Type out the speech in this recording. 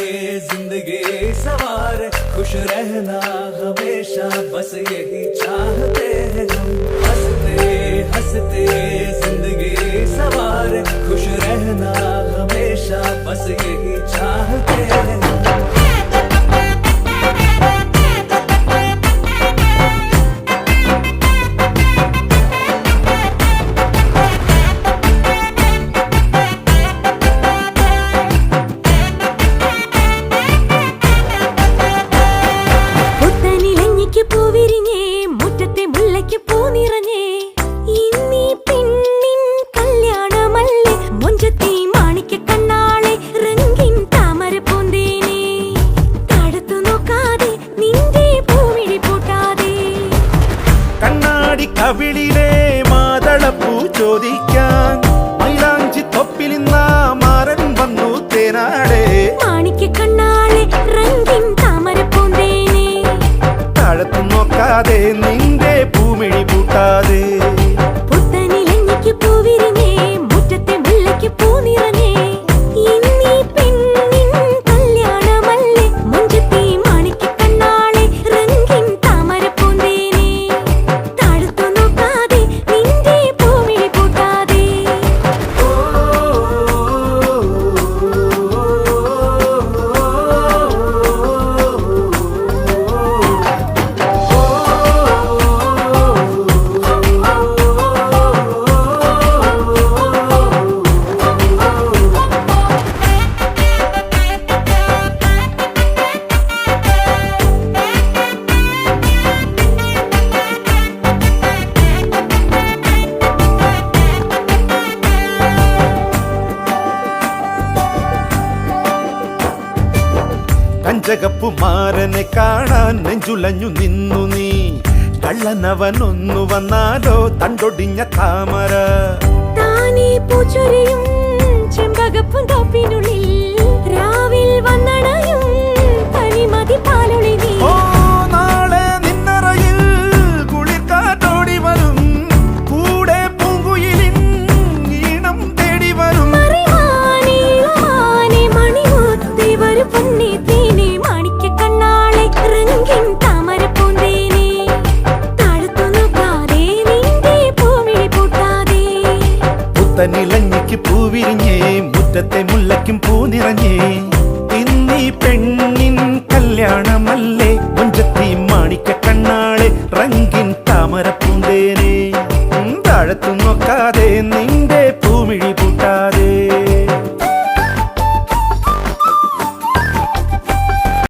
जिंदगी सवार खुश रहना हमेशा बस यही चाहते हैं हम हंसते हंसते जिंदगी सवार खुश रहना हमेशा बस यही चाहते हैं हम കവിളിലെ മാതളപ്പൂ ചോദിക്കാൻ മൈലാഞ്ചി തൊപ്പിലിന്ന മാരൻ വന്നു തേനാടെ മാണിക്യ കണ്ണാളെ രംഗിൻ താമര പൂന്തേനെ താഴത്തു നോക്കാതെ നിന്റെ പൂമിഴി പൂട്ടാതെ പുത്തനിലഞ്ഞിക്ക് പൂവിരിഞ്ഞേ മുറ്റത്തെ മുല്ലയ്ക്ക് പൂ നിറഞ്ഞേ ഇന്നീ പെണ്ണിൻ കല്യാണമല്ലേ മുഞ്ചത്തി മാണിക്യ കണ്ണാളെ രംഗിൻ താമര പൂന്തേനെ താഴത്തു നോക്കാതെ നിന്റെ പൂമിഴി പൂട്ടാതെ കഞ്ചകപ്പുമാരനെ കാണാൻ നെഞ്ചുലഞ്ഞു നിന്നു നീ കള്ളനവനൊന്നു വന്നാലോ തണ്ടൊടിഞ്ഞ താമര താനേ പൂച്ചൊരിയും ചെമ്പകപ്പുന്തോപ്പിനുള്ളിൽ രാവിൽ വന്നണയും തനിമതി പാലൊളി നീ ഓ നാളെ നിന്നറയിൽ കുളിർക്കാറ്റോടി വരും കൂടെ പൂങ്കുയിലിൻ ഈണം തേടി വരും മറിമാനേ മണിമുത്തേ വരു പൊന്നേ തേനേ മാണിക്യ കണ്ണാളെ രംഗിൻ താമര പൂന്തേനെ താഴത്തു നോക്കാതെ നിന്റെ പൂമിഴി പൂട്ടാതെ പുത്തനിലഞ്ഞിക്ക് പൂവിരിഞ്ഞേ മുറ്റത്തെ മുല്ലയ്ക്കും പൂ നിറഞ്ഞേ ഇന്നീ പെണ്ണിൻ കല്യാണമല്ലേ